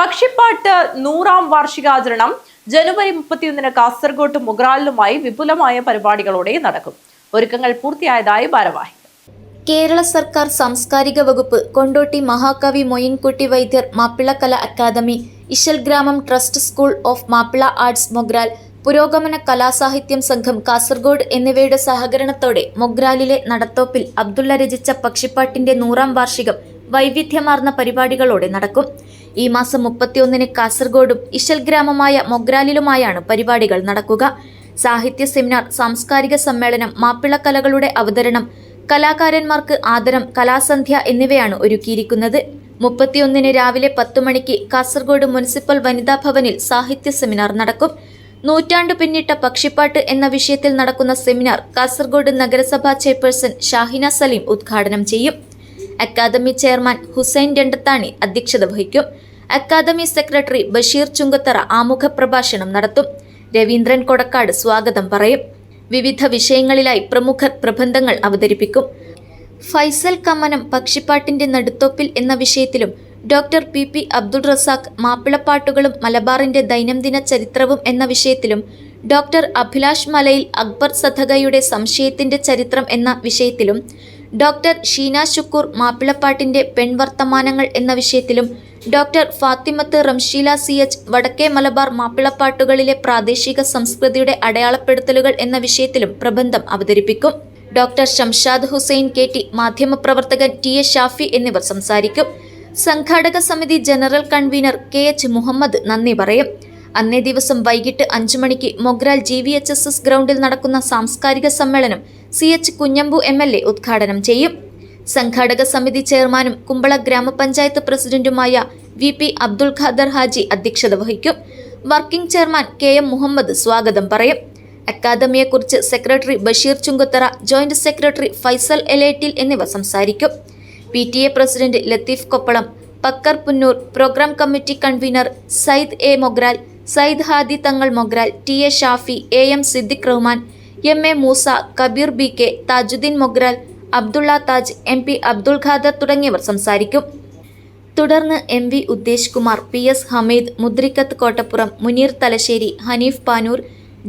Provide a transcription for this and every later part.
പക്ഷിപ്പാട്ട് 100ാം വാർഷികാചരണം ജനുവരി 31-ന് കാസർഗോഡ് മുഗ്രാലിലുമായി വിപുലമായ പരിപാടികളോടെ നടക്കും. ഒരുക്കങ്ങൾ പൂർത്തിയായതായി ഭാരവാഹികൾ. കേരള സർക്കാർ സാംസ്കാരിക വകുപ്പ്, കൊണ്ടോട്ടി മഹാകവി മൊയിൻകുട്ടി വൈദ്യർ മാപ്പിള കലാ academy, Ishal Gramam trust school of Mappila arts Mogral, പുരോഗമന കലാസാഹിത്യം സംഘം കാസർഗോഡ് എന്നിവയുടെ സഹകരണത്തോടെ മൊഗ്രാലിലെ നടത്തോപ്പിൽ അബ്ദുള്ള രചിച്ച പക്ഷിപ്പാട്ടിന്റെ 100ാം വാർഷികം വൈവിധ്യമാർന്ന പരിപാടികളോടെ നടക്കും. ഈ മാസം 31-ന് കാസർഗോഡും ഇശൽ ഗ്രാമമായ മൊഗ്രാലിലുമായാണ് പരിപാടികൾ നടക്കുക. സാഹിത്യ സെമിനാർ, സാംസ്കാരിക സമ്മേളനം, മാപ്പിള കലകളുടെ അവതരണം, കലാകാരന്മാർക്ക് ആദരം, കലാസന്ധ്യ എന്നിവയാണ് ഒരുക്കിയിരിക്കുന്നത്. 31-ന് രാവിലെ 10 മണിക്ക് കാസർഗോഡ് മുനിസിപ്പൽ വനിതാ ഭവനിൽ സാഹിത്യ സെമിനാർ നടക്കും. നൂറ്റാണ്ട് പിന്നിട്ട പക്ഷിപ്പാട്ട് എന്ന വിഷയത്തിൽ നടക്കുന്ന സെമിനാർ കാസർഗോഡ് നഗരസഭാ ചെയർപേഴ്സൺ ഷാഹിന സലീം ഉദ്ഘാടനം ചെയ്യും. അക്കാദമി ചെയർമാൻ ഹുസൈൻ രണ്ടത്താണി അധ്യക്ഷത വഹിക്കും. അക്കാദമി സെക്രട്ടറി ബഷീർ ചുങ്കത്തറ ആമുഖ പ്രഭാഷണം നടത്തും. രവീന്ദ്രൻ കൊടക്കാട് സ്വാഗതം പറയും. വിവിധ വിഷയങ്ങളിലായി പ്രമുഖർ പ്രബന്ധങ്ങൾ അവതരിപ്പിക്കും. ഫൈസൽ കമ്മനം പക്ഷിപ്പാട്ടിന്റെ നടുത്തോപ്പിൽ എന്ന വിഷയത്തിലും, ഡോക്ടർ പി അബ്ദുൾ റസാഖ് മാപ്പിളപ്പാട്ടുകളും മലബാറിന്റെ ദൈനംദിന ചരിത്രവും എന്ന വിഷയത്തിലും, ഡോക്ടർ അഭിലാഷ് മലയിൽ അക്ബർ സദകയുടെ സംശയത്തിന്റെ ചരിത്രം എന്ന വിഷയത്തിലും, ഡോക്ടർ ഷീന ശുക്കൂർ മാപ്പിളപ്പാട്ടിന്റെ പെൺവർത്തമാനങ്ങൾ എന്ന വിഷയത്തിലും, ഡോക്ടർ ഫാത്തിമത്ത് റംഷീല CH വടക്കേ മലബാർ മാപ്പിളപ്പാട്ടുകളിലെ പ്രാദേശിക സംസ്കൃതിയുടെ അടയാളപ്പെടുത്തലുകൾ എന്ന വിഷയത്തിലും പ്രബന്ധം അവതരിപ്പിക്കും. ഡോക്ടർ ഷംഷാദ് ഹുസൈൻ KT, മാധ്യമപ്രവർത്തകൻ TS ഷാഫി എന്നിവർ സംസാരിക്കും. സംഘാടക സമിതി ജനറൽ കൺവീനർ KH മുഹമ്മദ് നന്ദി പറയും. അന്നേ ദിവസം വൈകിട്ട് 5 മണിക്ക് മൊഗ്രാൽ GVHSS ഗ്രൗണ്ടിൽ നടക്കുന്ന സാംസ്കാരിക സമ്മേളനം CH കുഞ്ഞമ്പു MLA ഉദ്ഘാടനം ചെയ്യും. സംഘാടക സമിതി ചെയർമാനും കുമ്പള ഗ്രാമപഞ്ചായത്ത് പ്രസിഡന്റുമായ VP അബ്ദുൾ ഖാദർ ഹാജി അധ്യക്ഷത വഹിക്കും. വർക്കിംഗ് ചെയർമാൻ KM മുഹമ്മദ് സ്വാഗതം പറയും. അക്കാദമിയെക്കുറിച്ച് secretary Basheer Chungathara, joint secretary Faisal Elettil എന്നിവർ സംസാരിക്കും. PTA president Latheef Koppalam, Pakkar Punnoor, programme committee convener Sayyid A Mogral, Sayyid Hadi Thangal Mogral, TA Shafi, AM Siddique Rahman, MA Musa, Kabir BK, Thajudheen Mogral, Abdulla Taj, MP Abdul Khader തുടങ്ങിയവർ സംസാരിക്കും. തുടർന്ന് MV ഉദ്ദേശ് കുമാർ, PS ഹമീദ്, മുദ്രിക്കത്ത് കോട്ടപ്പുറം, മുനീർ തലശ്ശേരി, ഹനീഫ് പാനൂർ,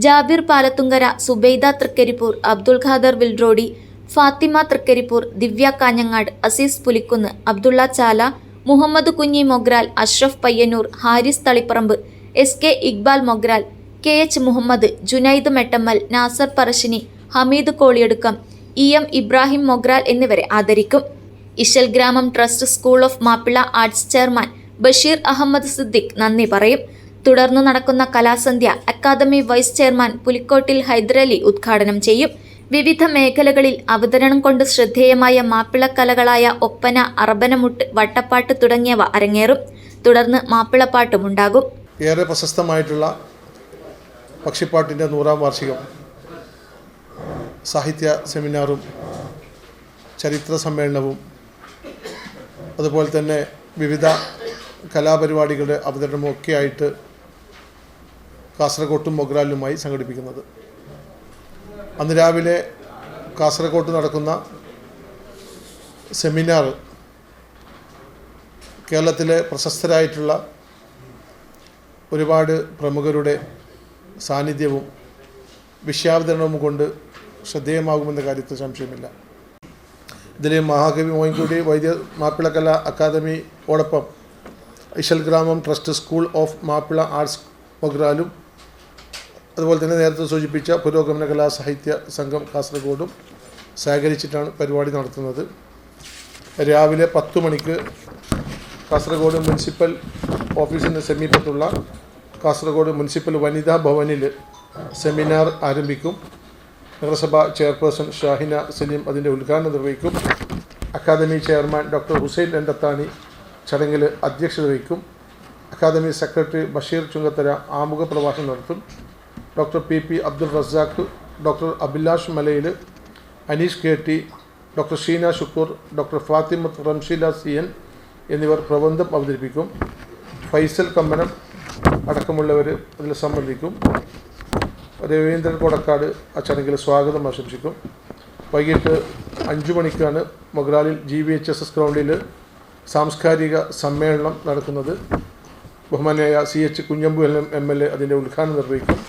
ജാബിർ പാലത്തുങ്കര, സുബൈദ തൃക്കരിപ്പൂർ, അബ്ദുൾ ഖാദർ വിൽറോഡി, ഫാത്തിമ തൃക്കരിപ്പൂർ, ദിവ്യ കാഞ്ഞങ്ങാട്, അസീസ് പുലിക്കുന്ന്, അബ്ദുള്ള ചാല, Muhammad Kunhi Mogral, Ashraf Payyanur, Haris Taliparamba, SK Iqbal Mogral, KH Muhammad, Junaid Mettammal, Nasar Parassini, Hameed Koliyadukkam, EM Ibrahim Mogral എന്നിവരെ ആദരിക്കും. Ishal Gramam trust school of Mappila arts chairman Basheer Ahmed Siddique നന്ദി പറയും. തുടർന്ന് നടക്കുന്ന കലാസന്ധ്യ academy vice chairman Pulikkottil Haidarali ഉദ്ഘാടനം ചെയ്യും. വിവിധ മേഖലകളിൽ അവതരണം കൊണ്ട് ശ്രദ്ധേയമായ മാപ്പിള കലകളായ ഒപ്പന, അറബനമുട്ട്, വട്ടപ്പാട്ട് തുടങ്ങിയവ അരങ്ങേറും. തുടർന്ന് മാപ്പിളപ്പാട്ടുമുണ്ടാകും. ഏറെ പ്രശസ്തമായിട്ടുള്ള പക്ഷിപ്പാട്ടിൻ്റെ 100ാം വാർഷികം സാഹിത്യ സെമിനാറും ചരിത്ര സമ്മേളനവും അതുപോലെ തന്നെ വിവിധ കലാപരിപാടികളുടെ അവതരണവും ഒക്കെ ആയിട്ട് കാസർഗോട്ടും മൊഗ്രാലിലുമായി സംഘടിപ്പിക്കുന്നത്. അന്ന് രാവിലെ കാസർഗോട്ട് നടക്കുന്ന സെമിനാർ കേരളത്തിലെ പ്രശസ്തരായിട്ടുള്ള ഒരുപാട് പ്രമുഖരുടെ സാന്നിധ്യവും വിഷയാവതരണവും കൊണ്ട് ശ്രദ്ധേയമാകുമെന്ന കാര്യത്തിൽ സംശയമില്ല. ഇതിൽ മഹാകവി മൊയിൻകുട്ടി വൈദ്യർ മാപ്പിള കലാ അക്കാദമിയോടൊപ്പം Ishal Gramam trust school of Mappila arts മൊഗ്രാലും അതുപോലെ തന്നെ നേരത്തെ സൂചിപ്പിച്ച പുരോഗമന കലാ സാഹിത്യ സംഘം കാസർഗോഡും സഹകരിച്ചിട്ടാണ് പരിപാടി നടത്തുന്നത്. രാവിലെ 10 മണിക്ക് കാസർഗോഡ് മുനിസിപ്പൽ ഓഫീസിന് സമീപത്തുള്ള കാസർഗോഡ് മുനിസിപ്പൽ വനിതാ ഭവനിൽ സെമിനാർ ആരംഭിക്കും. നഗരസഭാ ചെയർപേഴ്സൺ ഷാഹിന സലീം അതിൻ്റെ ഉദ്ഘാടനം നിർവഹിക്കും. Academy chairman doctor Hussain Randathani ചടങ്ങിൽ അധ്യക്ഷത വഹിക്കും. അക്കാദമി സെക്രട്ടറി ബഷീർ ചുങ്കത്തര ആമുഖ പ്രഭാഷണം നടത്തും. Doctor PP Abdul Razak, doctor Abhilash Malayil, Aneesh KT, doctor Sheena Shukkoor, doctor Fathimath Ramsheela CN എന്നിവർ പ്രബന്ധം അവതരിപ്പിക്കും. ഫൈസൽ കമ്മനം അടക്കമുള്ളവർ അതിൽ സംബന്ധിക്കും. രവീന്ദ്രൻ കൊടക്കാട് ആ ചടങ്ങിൽ സ്വാഗതം ആശംസിക്കും. വൈകിട്ട് 5 മണിക്കാണ് മൊഗ്രാലിൽ GVHSS ഗ്രൗണ്ടിൽ സാംസ്കാരിക സമ്മേളനം നടക്കുന്നത്. ബഹുമാനായ CH കുഞ്ഞമ്പു MLA അതിൻ്റെ ഉദ്ഘാടനം നിർവഹിക്കും.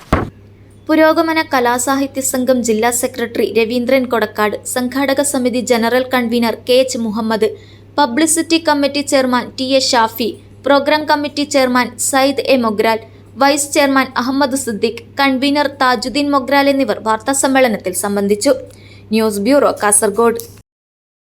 പുരോഗമന കലാസാഹിത്യ സംഘം ജില്ലാ സെക്രട്ടറി രവീന്ദ്രൻ കൊടക്കാട്, സംഘാടക സമിതി general convener KH Muhammad, publicity committee chairman TA Shafi, programme committee chairman Sayyid A Mogral, vice chairman Ahammad Siddique, convener Thajudheen Mogral എന്നിവർ വാർത്താസമ്മേളനത്തിൽ സംബന്ധിച്ചു. News bureau, Kasaragod.